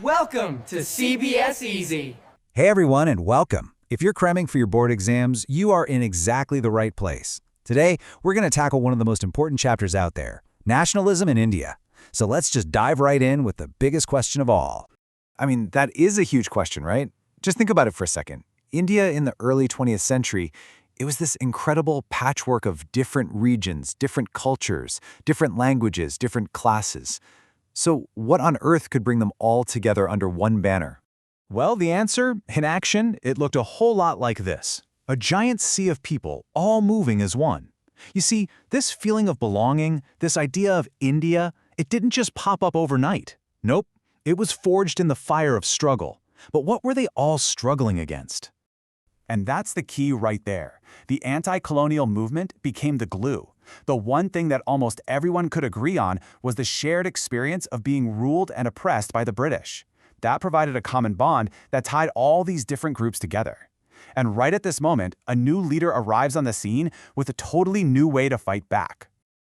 Welcome to CBSEasy. Hey everyone, and welcome. If you're cramming for your board exams, you are in exactly the right place. Today, we're going to tackle one of the most important chapters out there, nationalism in India. So let's just dive right in with the biggest question of all. I mean, that is a huge question, right? Just think about it for a second. India in the early 20th century, it was this incredible patchwork of different regions, different cultures, different languages, different classes. So what on earth could bring them all together under one banner? Well, the answer, in action, it looked a whole lot like this. A giant sea of people, all moving as one. You see, this feeling of belonging, this idea of India, it didn't just pop up overnight. Nope, it was forged in the fire of struggle. But what were they all struggling against? And that's the key right there. The anti-colonial movement became the glue. The one thing that almost everyone could agree on was the shared experience of being ruled and oppressed by the British. That provided a common bond that tied all these different groups together. And right at this moment, a new leader arrives on the scene with a totally new way to fight back.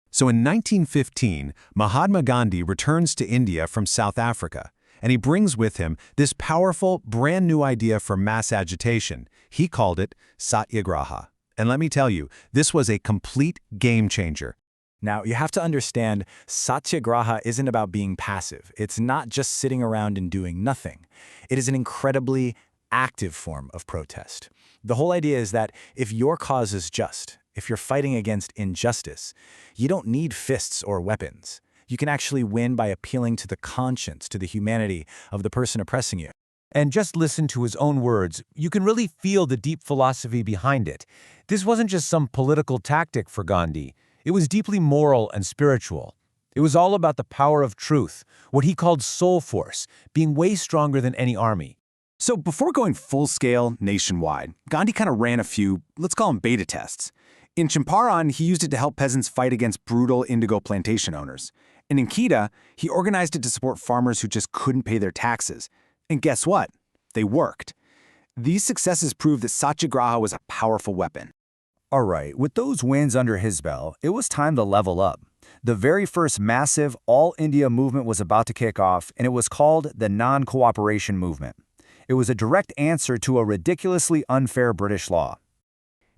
So in 1915, Mahatma Gandhi returns to India from South Africa, and he brings with him this powerful, brand new idea for mass agitation. He called it Satyagraha. And let me tell you, this was a complete game changer. Now, you have to understand, Satyagraha isn't about being passive. It's not just sitting around and doing nothing. It is an incredibly active form of protest. The whole idea is that if your cause is just, if you're fighting against injustice, you don't need fists or weapons. You can actually win by appealing to the conscience, to the humanity of the person oppressing you. And just listen to his own words. You can really feel the deep philosophy behind it. This wasn't just some political tactic for Gandhi. It was deeply moral and spiritual. It was all about the power of truth, what he called soul force, being way stronger than any army. So before going full-scale, nationwide, Gandhi kind of ran a few, let's call them beta tests. In Champaran, he used it to help peasants fight against brutal indigo plantation owners. And in Kedah, he organized it to support farmers who just couldn't pay their taxes. And guess what? They worked. These successes proved that Satyagraha was a powerful weapon. All right, with those wins under his belt, it was time to level up. The very first massive all-India movement was about to kick off, and it was called the Non-Cooperation Movement. It was a direct answer to a ridiculously unfair British law.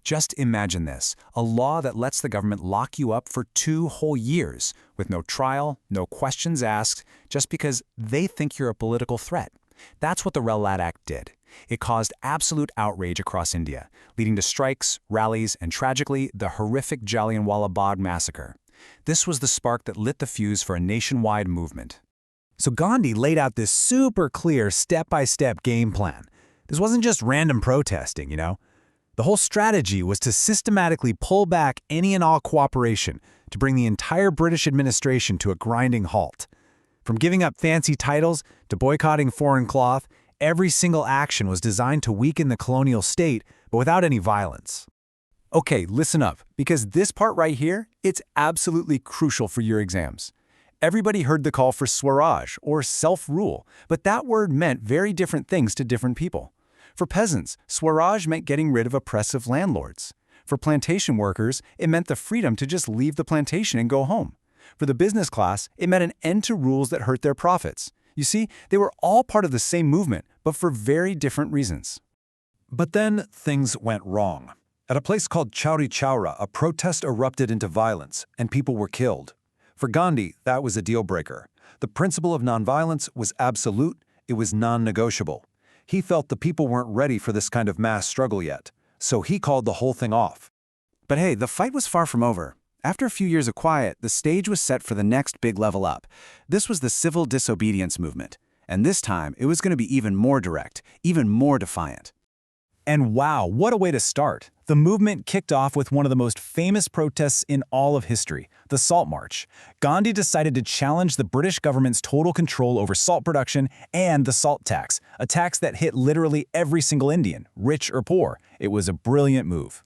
Just imagine this, a law that lets the government lock you up for 2 whole years, with no trial, no questions asked, just because they think you're a political threat. That's what the Relat Act did. It caused absolute outrage across India, leading to strikes, rallies, and tragically, the horrific Jallianwala Bagh massacre. This was the spark that lit the fuse for a nationwide movement. So Gandhi laid out this super clear step-by-step game plan. This wasn't just random protesting, you know? The whole strategy was to systematically pull back any and all cooperation to bring the entire British administration to a grinding halt. From giving up fancy titles to boycotting foreign cloth, every single action was designed to weaken the colonial state, but without any violence. Okay, listen up, because this part right here, it's absolutely crucial for your exams. Everybody heard the call for Swaraj, or self-rule, but that word meant very different things to different people. For peasants, Swaraj meant getting rid of oppressive landlords. For plantation workers, it meant the freedom to just leave the plantation and go home. For the business class, it meant an end to rules that hurt their profits. You see, they were all part of the same movement, but for very different reasons. But then things went wrong. At a place called Chauri Chaura, a protest erupted into violence, and people were killed. For Gandhi, that was a deal breaker. The principle of nonviolence was absolute, it was non-negotiable. He felt the people weren't ready for this kind of mass struggle yet, so he called the whole thing off. But hey, the fight was far from over. After a few years of quiet, the stage was set for the next big level up. This was the civil disobedience movement. And this time, it was going to be even more direct, even more defiant. And wow, what a way to start! The movement kicked off with one of the most famous protests in all of history, the Salt March. Gandhi decided to challenge the British government's total control over salt production and the salt tax, a tax that hit literally every single Indian, rich or poor. It was a brilliant move.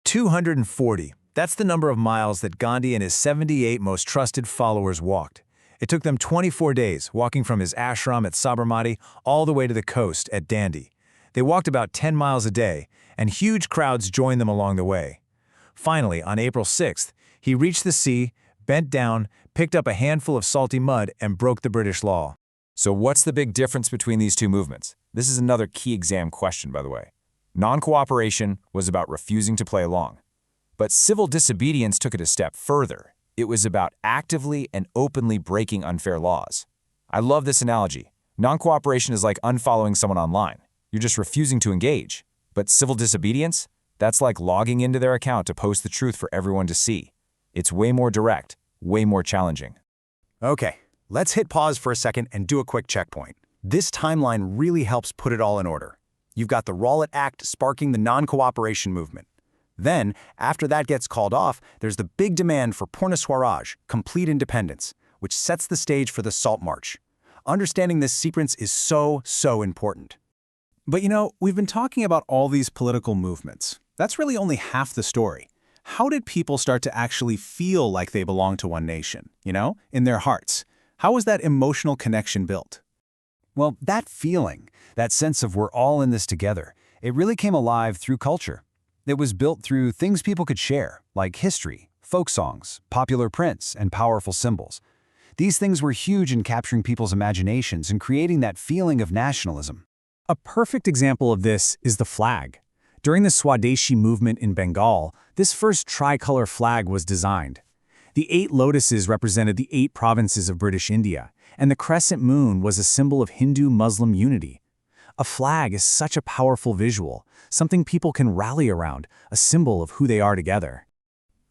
240. That's the number of miles that Gandhi and his 78 most trusted followers walked. It took them 24 days, walking from his ashram at Sabarmati all the way to the coast at Dandi. They walked about 10 miles a day, and huge crowds joined them along the way. Finally, on April 6th, he reached the sea, bent down, picked up a handful of salty mud, and broke the British law. So what's the big difference between these two movements? This is another key exam question, by the way. Non-cooperation was about refusing to play along. But civil disobedience took it a step further. It was about actively and openly breaking unfair laws. I love this analogy. Non-cooperation is like unfollowing someone online. You're just refusing to engage. But civil disobedience? That's like logging into their account to post the truth for everyone to see. It's way more direct, way more challenging. Okay, let's hit pause for a second and do a quick checkpoint. This timeline really helps put it all in order. You've got the Rowlatt Act sparking the non-cooperation movement. Then, after that gets called off, there's the big demand for Purna Swaraj, complete independence, which sets the stage for the Salt March. Understanding this sequence is so important. But we've been talking about all these political movements. That's really only half the story. How did people start to actually feel like they belong to one nation, in their hearts? How was that emotional connection built? Well, that feeling, that sense of we're all in this together, it really came alive through culture. It was built through things people could share, like history, folk songs, popular prints, and powerful symbols. These things were huge in capturing people's imaginations and creating that feeling of nationalism. A perfect example of this is the flag. During the Swadeshi movement in Bengal, this first tricolor flag was designed. The 8 lotuses represented the 8 provinces of British India, and the crescent moon was a symbol of Hindu-Muslim unity. A flag is such a powerful visual, something people can rally around, a symbol of who they are together.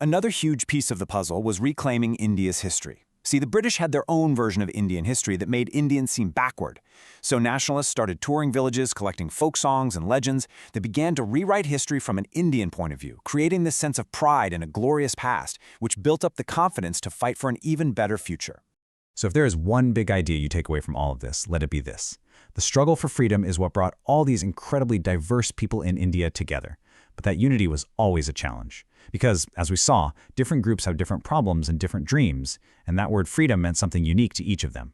Another huge piece of the puzzle was reclaiming India's history. See, the British had their own version of Indian history that made Indians seem backward. So nationalists started touring villages, collecting folk songs and legends that began to rewrite history from an Indian point of view, creating this sense of pride in a glorious past, which built up the confidence to fight for an even better future. So if there is one big idea you take away from all of this, let it be this. The struggle for freedom is what brought all these incredibly diverse people in India together. But that unity was always a challenge. Because, as we saw, different groups have different problems and different dreams, and that word freedom meant something unique to each of them.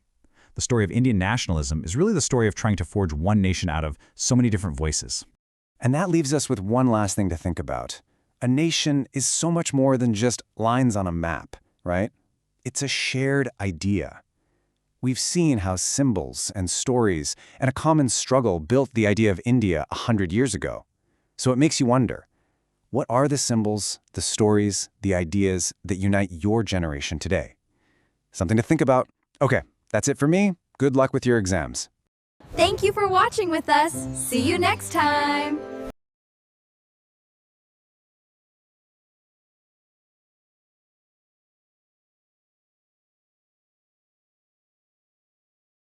The story of Indian nationalism is really the story of trying to forge one nation out of so many different voices. And that leaves us with one last thing to think about. A nation is so much more than just lines on a map, right? It's a shared idea. We've seen how symbols and stories and a common struggle built the idea of India 100 years ago. So it makes you wonder, what are the symbols, the stories, the ideas that unite your generation today? Something to think about. Okay, that's it for me. Good luck with your exams. Thank you for watching with us. See you next time.